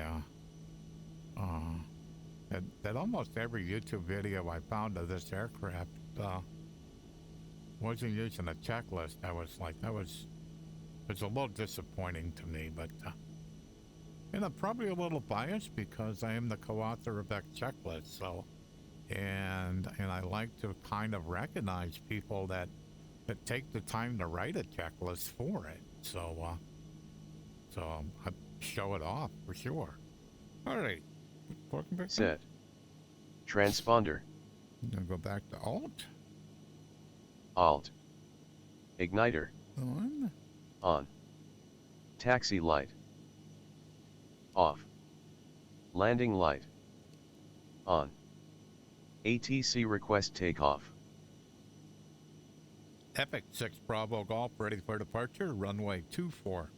That almost every YouTube video I found of this aircraft wasn't using a checklist. I was like, it's a little disappointing to me, but and I'm probably a little biased because I am the co-author of Xchecklist, so. And I like to kind of recognize people that take the time to write a checklist for it. So I show it off for sure. All right. Set. Transponder. I'm gonna go back to Alt. Alt. Igniter. On. On. Taxi light. Off. Landing light. On. ATC request takeoff. Epic 6 Bravo Golf ready for departure. Runway 24.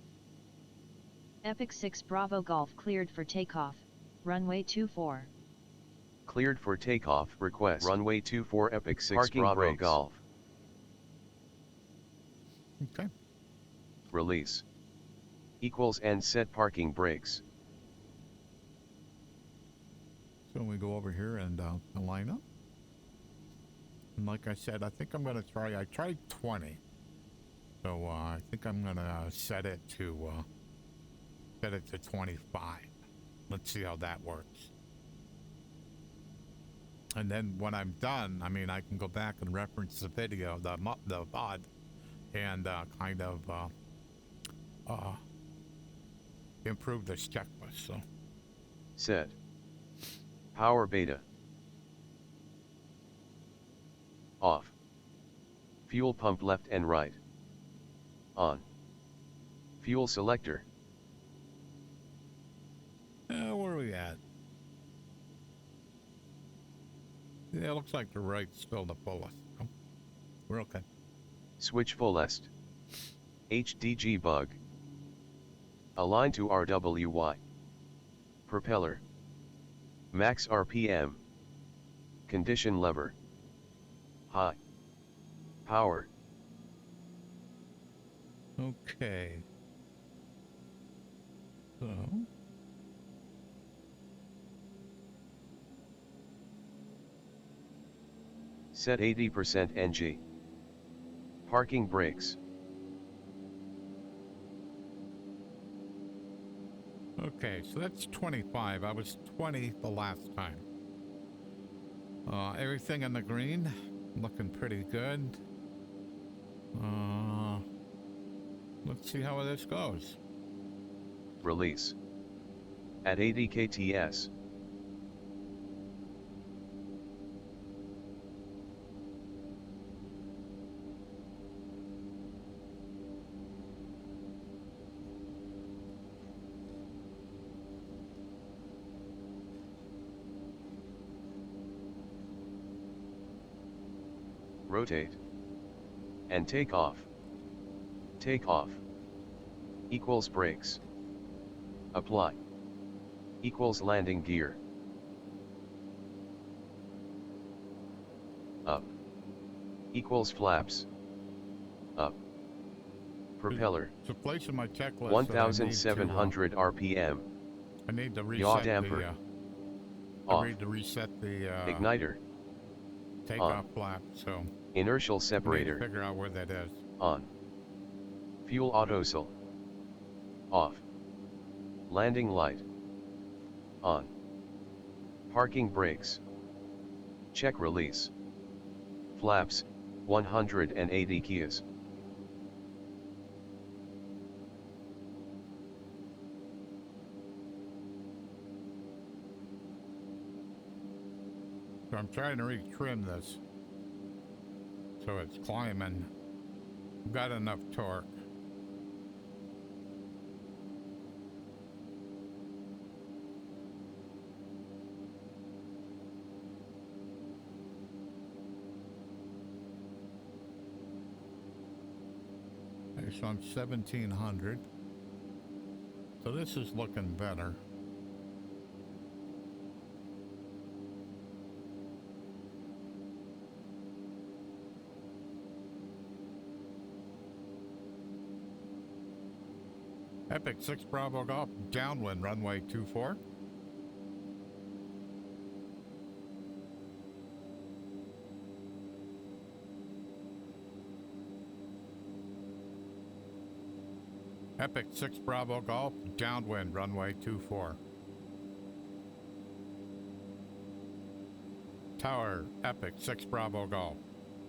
Epic 6 Bravo Golf cleared for takeoff. Runway 24. Cleared for takeoff. Request. Runway 24 Epic 6 Parking Bravo brakes. Golf. Okay. Release. Equals and set parking brakes. So we go over here and line up. And like I said, I think I'm going to try. I tried 20. So I think I'm going to set it to 25. Let's see how that works. And then when I'm done, I mean, I can go back and reference the video, the VOD, and kind of improve this checklist. So. Set. Power beta. Off. Fuel pump left and right. On. Fuel selector. Where are we at? Yeah, it looks like the right's still the fullest. Oh, we're okay. Switch fullest. HDG bug. Align to RWY. Propeller. Max RPM. Condition lever. High. Power. Okay. So. Set 80% NG. Parking brakes. Okay, so that's 25. I was 20 the last time. Everything in the green, looking pretty good. Let's see how this goes. Release. At 80 kts. Rotate. And take off. Take off. Equals brakes. Apply. Equals landing gear. Up. Equals flaps. Up. Propeller. It's a place in my checklist 1700 RPM. I need to Yaw reset damper. I Off. need to reset the Igniter. takeoff flap, so Inertial I need to separator. figure out where that is. On. Fuel autosol. Off. Landing light. On. Parking brakes. Check release. Flaps, 180 keys. So I'm trying to retrim this so it's climbing. Got enough torque. Okay, so I'm 1700. So this is looking better. Epic 6 Bravo Golf, downwind, runway 24. Epic 6 Bravo Golf, downwind, runway 24. Tower, Epic 6 Bravo Golf.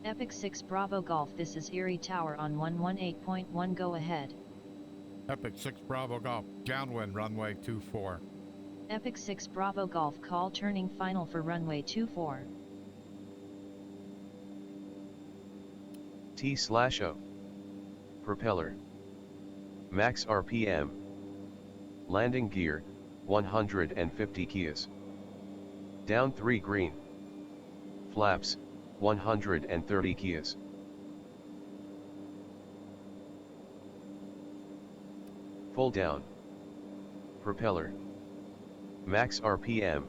Epic 6 Bravo Golf, this is Erie Tower on 118.1, go ahead. Epic 6 Bravo Golf, downwind, runway 24. Epic 6 Bravo Golf, call turning final for runway 24. T/O. Propeller. Max RPM. Landing gear, 150 keys. Down 3 green. Flaps, 130 keys. Full down. Propeller. Max RPM.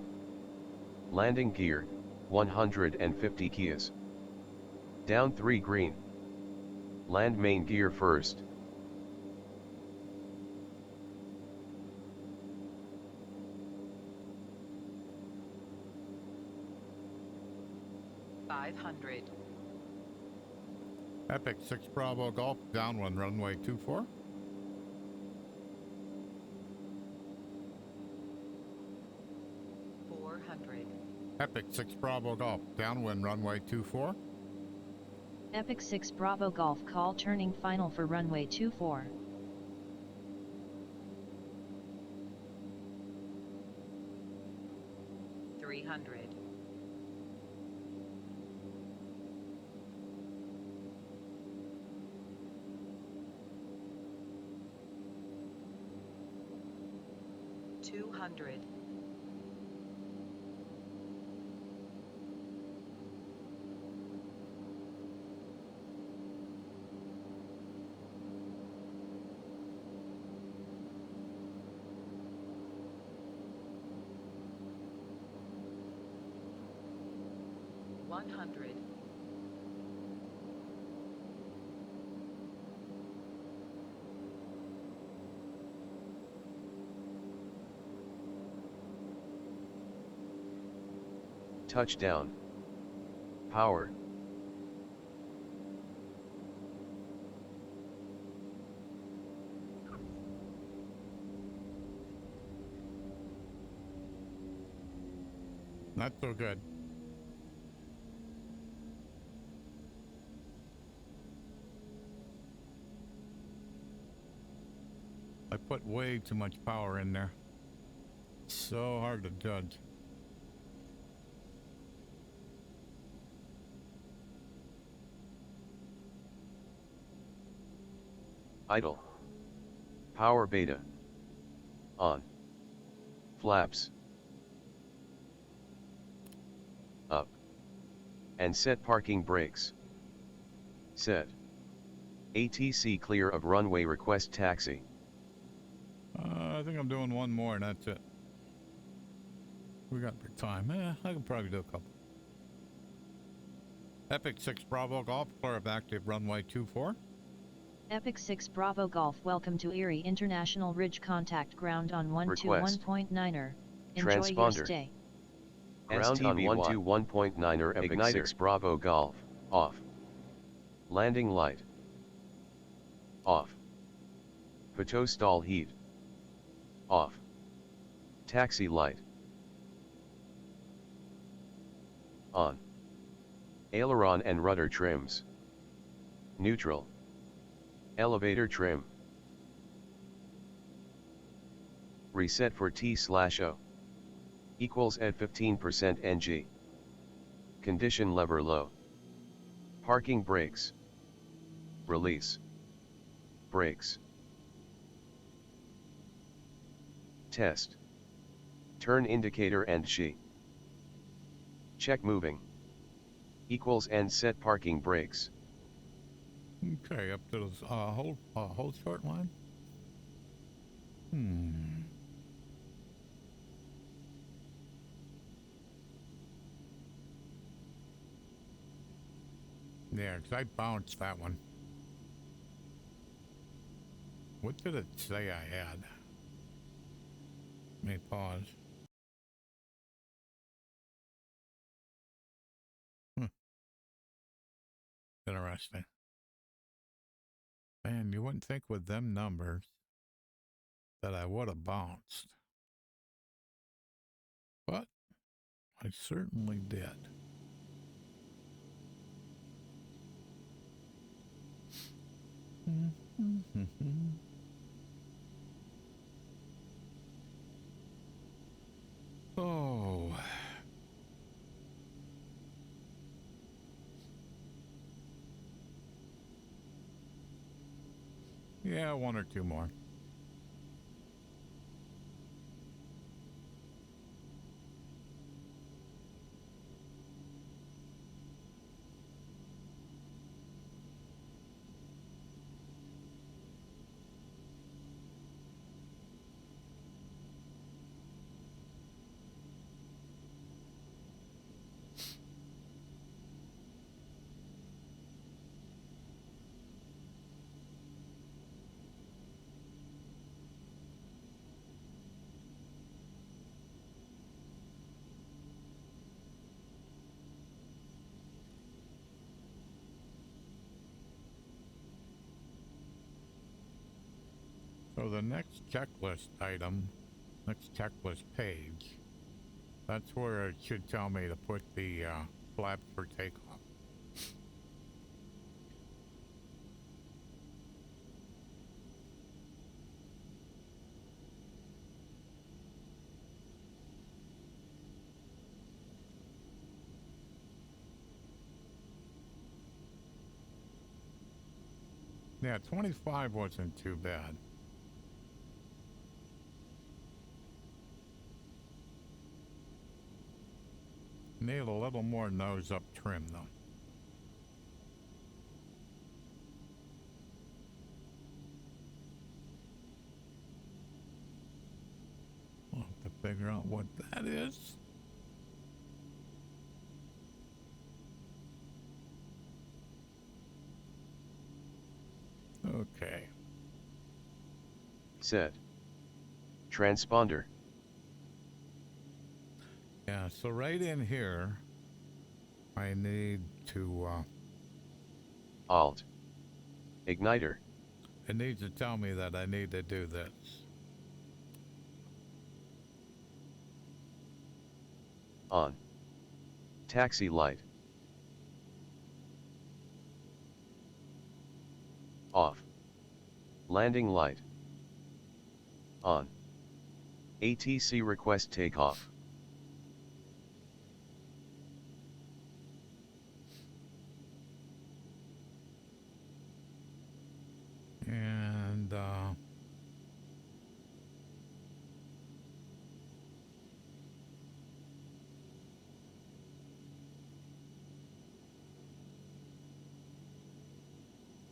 Landing gear, 150 keys. Down 3 green. Land main gear first. $500. Epic 6 Bravo Golf, downwind, runway 24. $400. Epic 6 Bravo Golf, downwind, runway 24. Epic 6 Bravo Golf, call turning final for runway 24. $300. $200. $100. Touchdown. Power. Not so good. I put way too much power in there. So hard to judge. Idle. Power beta. On. Flaps. Up. And set parking brakes. Set. ATC clear of runway request taxi. I think I'm doing one more and that's it. We got the time. I can probably do a couple. Epic 6 Bravo Golf, clear of active runway 24. Epic 6 Bravo Golf, welcome to Erie International Ridge Contact Ground on Request. 121.9er. Enjoy your Transponder. stay. Ground on STV 121.9er Epic Igniter. 6 Bravo Golf, off. Landing light. Off. Pitot stall heat. Off. Taxi light. On. Aileron and rudder trims. Neutral. Elevator trim. Reset for T/O. Equals at 15% NG. Condition lever low. Parking brakes. Release. Brakes. Test. Turn indicator and she. Check moving. Equals and set parking brakes. Okay, up to the hold short line. Yeah, 'cause I bounced that one. What did it say I had? Let me pause. Interesting. Man, you wouldn't think with them numbers that I would have bounced. But I certainly did. Oh. Yeah, one or two more. So the next checklist item, next checklist page, that's where it should tell me to put the flaps for takeoff. Yeah, 25 wasn't too bad. Need a little more nose up trim though. I'll have to figure out what that is. Okay. Set. Transponder. Yeah, so right in here, I need to, Alt. Igniter. it needs to tell me that I need to do this. On. Taxi light. Off. Landing light. On. ATC request takeoff. And,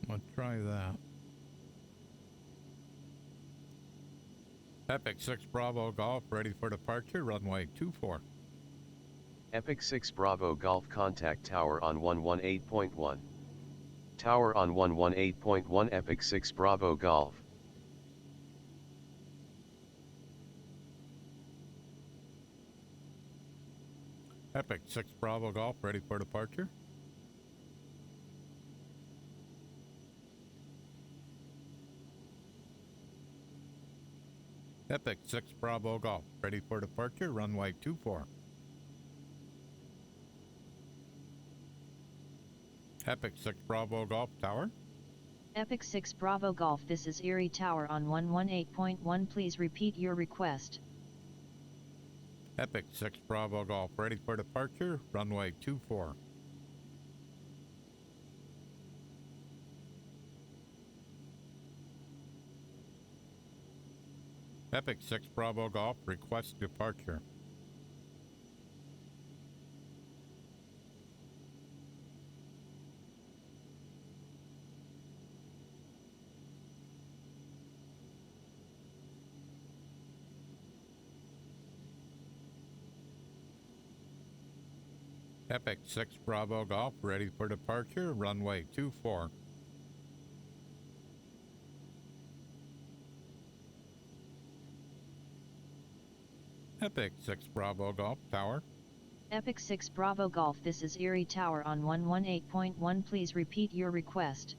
let's try that. Epic 6 Bravo Golf ready for departure, runway 24. Epic 6 Bravo Golf contact tower on 118.1. Tower on 118.1 Epic 6 Bravo Golf. Epic 6 Bravo Golf ready for departure. Epic 6 Bravo Golf ready for departure, runway 24. Epic 6 Bravo Golf Tower. Epic 6 Bravo Golf, this is Erie Tower on 118.1, please repeat your request. Epic 6 Bravo Golf ready for departure, runway 24. Epic 6 Bravo Golf request departure. Epic 6 Bravo Golf ready for departure, runway 24. Epic 6 Bravo Golf Tower. Epic 6 Bravo Golf, this is Erie Tower on 118.1, please repeat your request.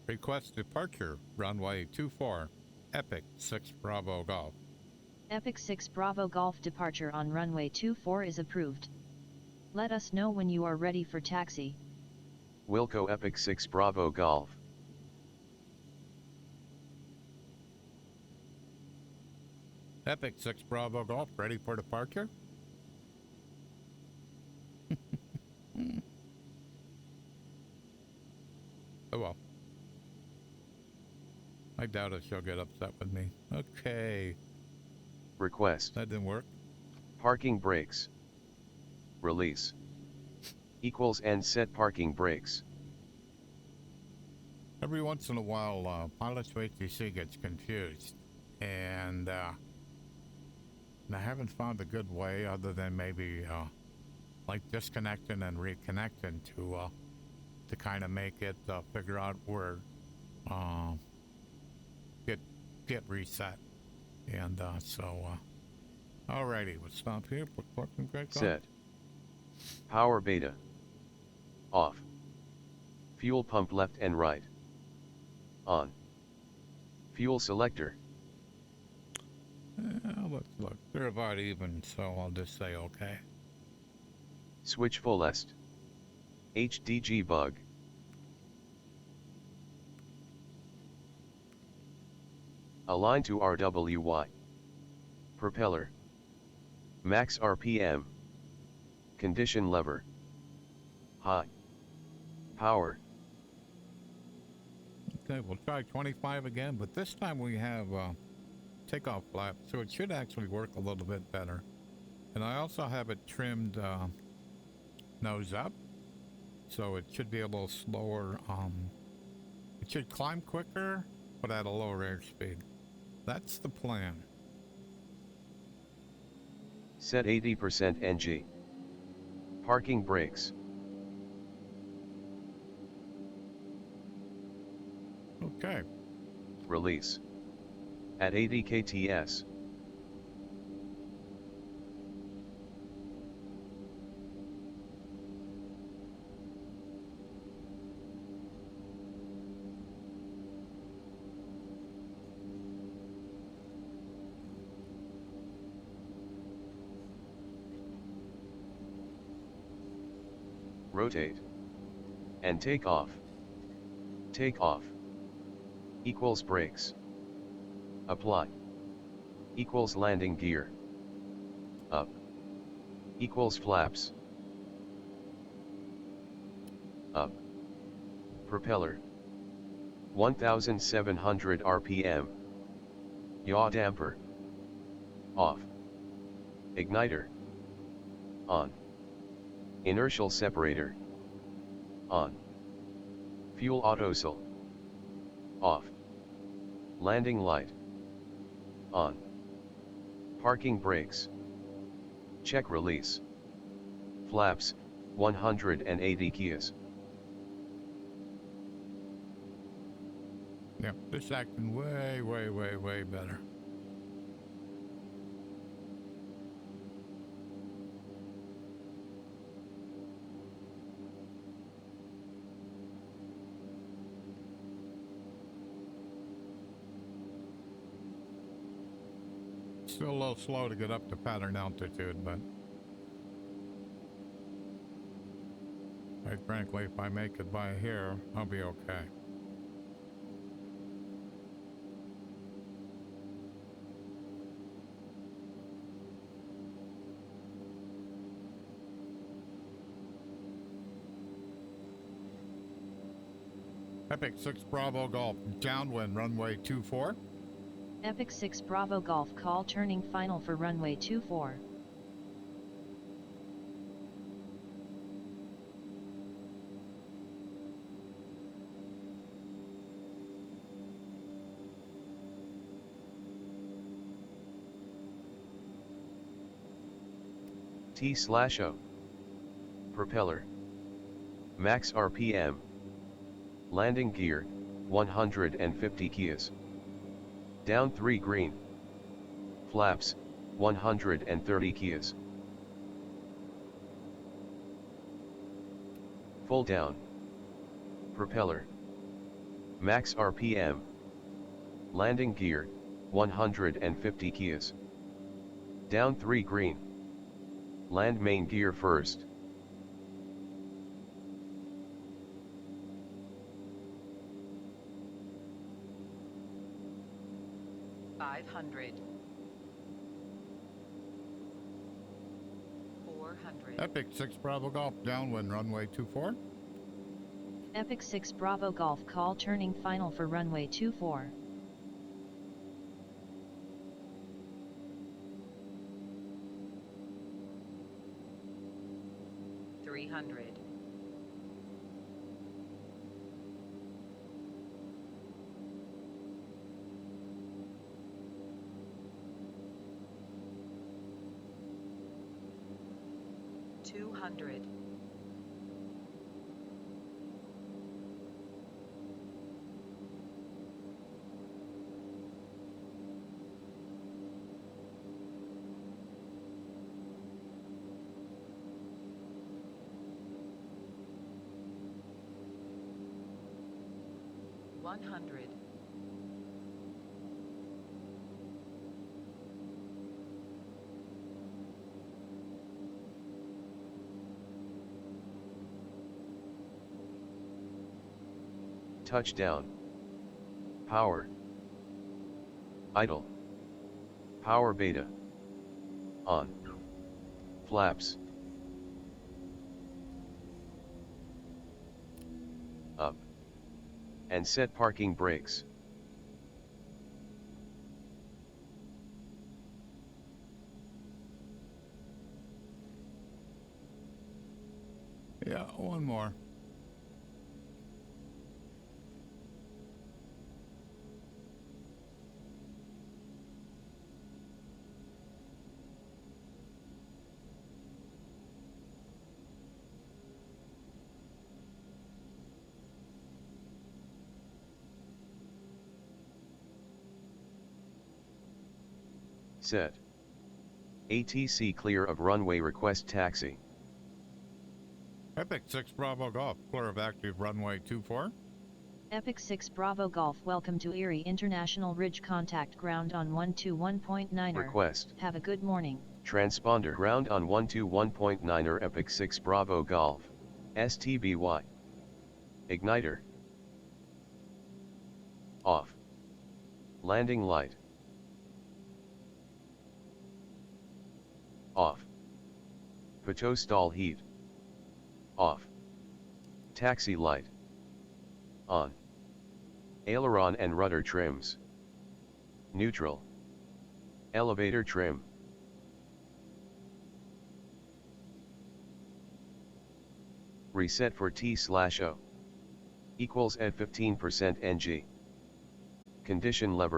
Request departure, runway 24. Epic 6 Bravo Golf. Epic 6 Bravo Golf departure on runway 24 is approved. Let us know when you are ready for taxi. Wilco Epic 6 Bravo Golf. Epic 6 Bravo Golf ready for departure. Oh well. I doubt if she'll get upset with me. Okay. Request. That didn't work. Parking brakes. Release. Equals and set parking brakes. Every once in a while, Pilots ATC gets confused. And I haven't found a good way other than maybe like disconnecting and reconnecting to kind of make it figure out where get reset. And alrighty, we'll stop here. Put parking brakes on. Set. Power beta. Off. Fuel pump left and right. On. Fuel selector. Let's look. They're about even, so I'll just say okay. Switch fullest. HDG bug. Align to RWY. Propeller. Max RPM. Condition lever. High. Power. Okay, we'll try 25 again, but this time we have takeoff flap, so it should actually work a little bit better. And I also have it trimmed nose up, so it should be a little slower. It should climb quicker, but at a lower airspeed. That's the plan. Set 80% NG. Parking brakes. Okay. Release. At 80 kts. Rotate. And take off. Take off. Equals brakes. Apply. Equals landing gear. Up. Equals flaps. Up. Propeller. 1700 RPM. Yaw damper. Off. Igniter. On. Inertial separator. On. Fuel autosol. Off. Landing light. On. Parking brakes. Check release. Flaps, 180 keys. Yeah, this acting way, way, way, way better. Still a little slow to get up to pattern altitude, but quite frankly, if I make it by here, I'll be okay. Epic 6 Bravo Golf, downwind, runway 24. Epic 6 Bravo Golf call turning final for runway 24. T/O. Propeller. Max RPM. Landing gear, 150 keys. Down 3 green. Flaps, 130 keys. Full down. Propeller. Max RPM. Landing gear, 150 keys. Down 3 green. Land main gear first. $500. $400. Epic 6 Bravo Golf, downwind, runway 24. Epic 6 Bravo Golf call turning final for runway 24. $300. $200. $100. Touchdown. Power. Idle. Power beta. On. Flaps. Up. And set parking brakes. Yeah, one more. Set. ATC clear of runway request taxi. Epic 6 Bravo Golf, clear of active runway 24. Epic 6 Bravo Golf welcome to Erie International Ridge contact ground on 121.9er. Request. Have a good morning. Transponder ground on 121.9er Epic 6 Bravo Golf. STBY. Igniter. Off. Landing light. Off. Pitot stall heat. Off. Taxi light. On. Aileron and rudder trims. Neutral. Elevator trim. Reset for T/O. Equals at 15% NG. Condition lever.